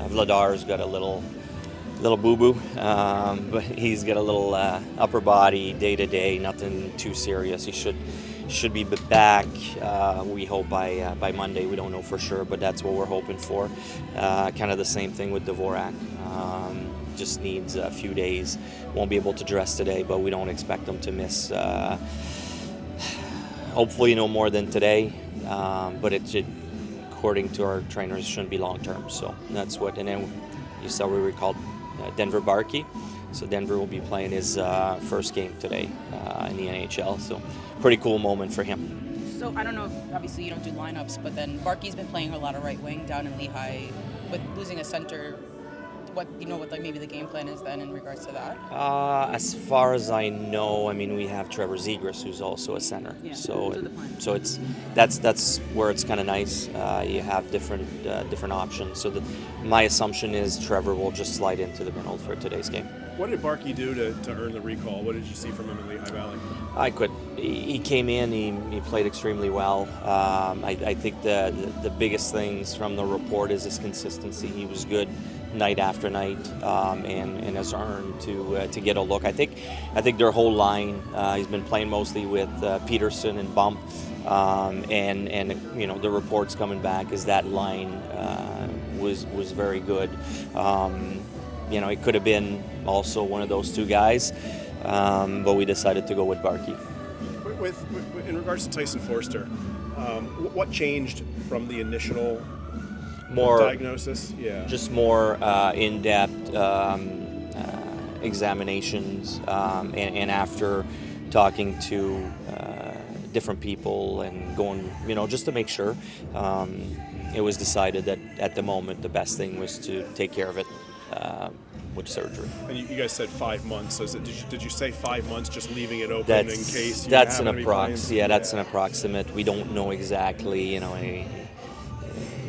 Vladar's got a little boo-boo, but he's got a little upper body day-to-day, nothing too serious. He should be back, we hope, by Monday. We don't know for sure, but that's what we're hoping for. Kind of the same thing with Dvorak. Just needs a few days. Won't be able to dress today, but we don't expect him to miss, hopefully no more than today, but it should, according to our trainers, shouldn't be long-term. So that's what, and then you saw we recalled Denver Barkey. So Denver will be playing his first game today in the NHL. So pretty cool moment for him. So I don't know if obviously you don't do lineups, but then Barkey's been playing a lot of right wing down in Lehigh with losing a center. What maybe the game plan is then in regards to that? As far as I know, I mean, we have Trevor Zegras, who's also a center. Yeah, so the plan. so it's that's where it's kind of nice. You have different options. So my assumption is Trevor will just slide into the middle for today's game. What did Barkey do to earn the recall? What did you see from him in Lehigh Valley? He came in. He played extremely well. I think the biggest things from the report is his consistency. He was good night after night, and has earned to get a look. I think their whole line. He's been playing mostly with Peterson and Bump, and the reports coming back is that line was very good. It could have been also one of those two guys, but we decided to go with Barkey. In regards to Tyson Forester, what changed from the initial diagnosis? Yeah, just more in-depth examinations, and after talking to different people and going, just to make sure, it was decided that at the moment the best thing was to take care of it with surgery. And you guys said 5 months. So did you say 5 months, just leaving it open in case? That's an an approximate. We don't know exactly.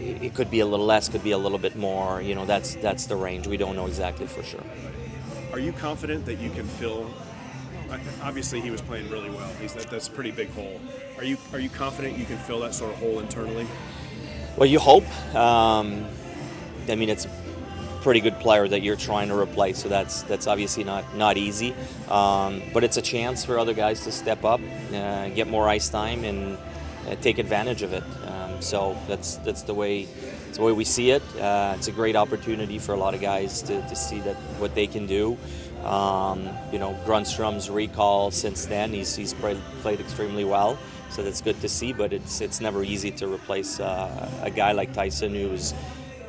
It could be a little less, could be a little bit more. That's the range. We don't know exactly for sure. Are you confident that you can fill? Obviously, he was playing really well. That's a pretty big hole. Are you confident you can fill that sort of hole internally? Well, you hope. It's a pretty good player that you're trying to replace, so that's obviously not easy. But it's a chance for other guys to step up, get more ice time, and take advantage of it. So that's the way we see it. It's a great opportunity for a lot of guys to see what they can do. Grundstrom's recall since then, he's played extremely well, so that's good to see. But it's never easy to replace a guy like Tyson, who's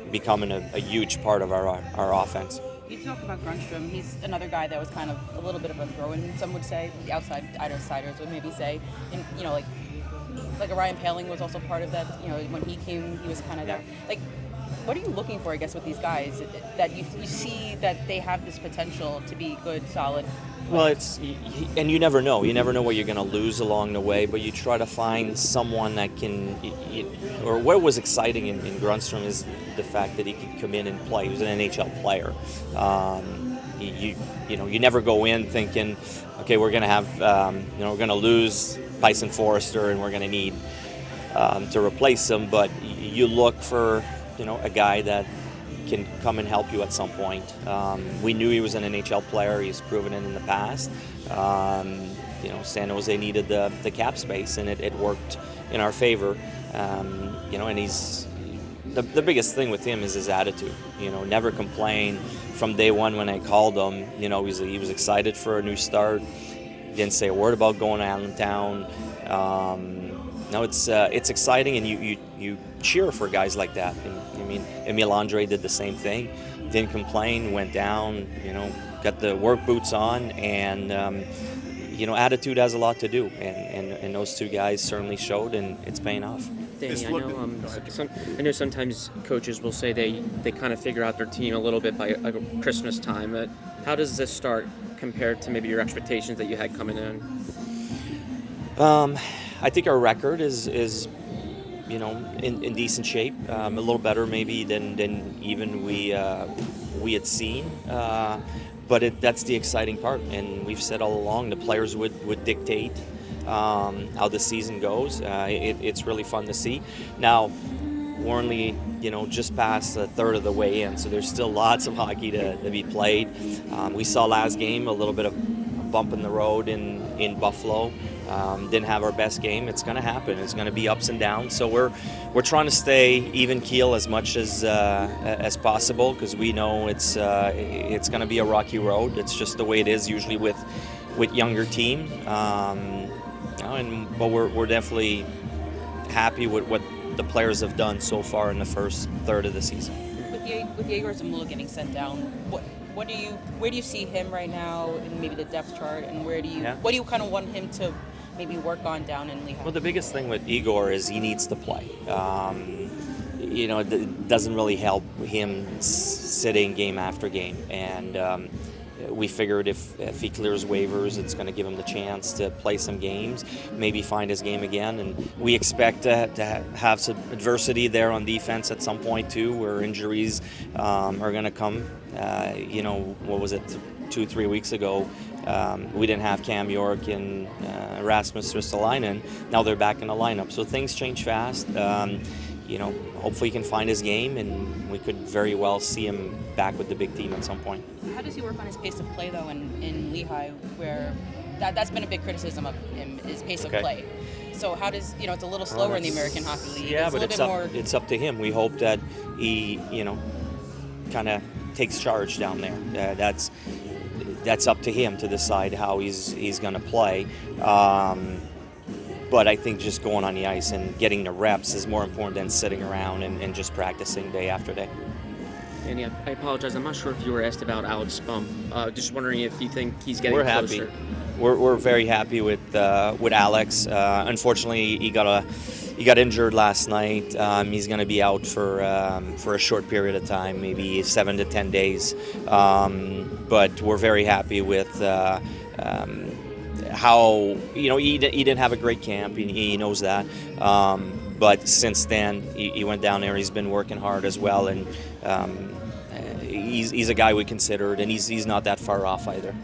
becoming a huge part of our offense. You talk about Grundstrom. He's another guy that was kind of a little bit of a throw-in, some would say. The outsiders would maybe say, and like a Ryan Paling was also part of that. When he came, he was kind of there. Like, what are you looking for, I guess, with these guys that you see that they have this potential to be good, solid? Well, and you never know. You never know what you're going to lose along the way, but you try to find someone that can. Or what was exciting in Grundstrom is the fact that he could come in and play. He was an NHL player. You never go in thinking, okay, we're going to have, we're going to lose Tyson Forester and we're going to need to replace him. But you look for, a guy that can come and help you at some point. We knew he was an NHL player. He's proven it in the past. San Jose needed the cap space, and it worked in our favor. And he's the biggest thing with him is his attitude. Never complain. From day one when I called him, he was excited for a new start. Didn't say a word about going out of town. No, it's exciting, and you cheer for guys like that. And, Emil Andre did the same thing. Didn't complain. Went down. Got the work boots on, and attitude has a lot to do. And those two guys certainly showed, and it's paying off. Danny, I know sometimes coaches will say they kind of figure out their team a little bit by Christmas time. But how does this start compared to maybe your expectations that you had coming in? I think our record is in decent shape, a little better maybe than even we had seen. But that's the exciting part, and we've said all along the players would dictate how the season goes. It's really fun to see. Now, we're only, just past a third of the way in, so there's still lots of hockey to be played. We saw last game a little bit of a bump in the road in Buffalo. Didn't have our best game. It's going to happen. It's going to be ups and downs. So we're trying to stay even keel as much as possible, because we know it's going to be a rocky road. It's just the way it is usually with younger team. But we're definitely happy with what the players have done so far in the first third of the season. With Igor Zamula getting sent down, where do you see him right now in maybe the depth chart, and what do you kind of want him to maybe work on down in Lehigh? Well, the biggest thing with Igor is he needs to play. It doesn't really help him sitting game after game, and we figured if he clears waivers, it's going to give him the chance to play some games, maybe find his game again. And we expect to have some adversity there on defense at some point too, where injuries are going to come. What was it, 2-3 weeks ago? We didn't have Cam York and Rasmus Ristolainen. Now they're back in the lineup. So things change fast. Hopefully he can find his game, and we could very well see him back with the big team at some point. How does he work on his pace of play, though, in Lehigh, where that's been a big criticism of him, his pace of play? So how does, it's a little slower in the American Hockey League. Yeah, but it's up to him. We hope that he, kind of takes charge down there. That's up to him to decide how he's going to play. But I think just going on the ice and getting the reps is more important than sitting around and just practicing day after day. And yeah, I apologize. I'm not sure if you were asked about Alex Bump. Just wondering if you think he's getting closer. Happy. We're very happy with Alex. Unfortunately, he got injured last night. He's going to be out for a short period of time, maybe 7 to 10 days. But we're very happy with how he didn't have a great camp. He knows that. But since then, he went down there. He's been working hard as well, and he's a guy we considered, and he's not that far off either.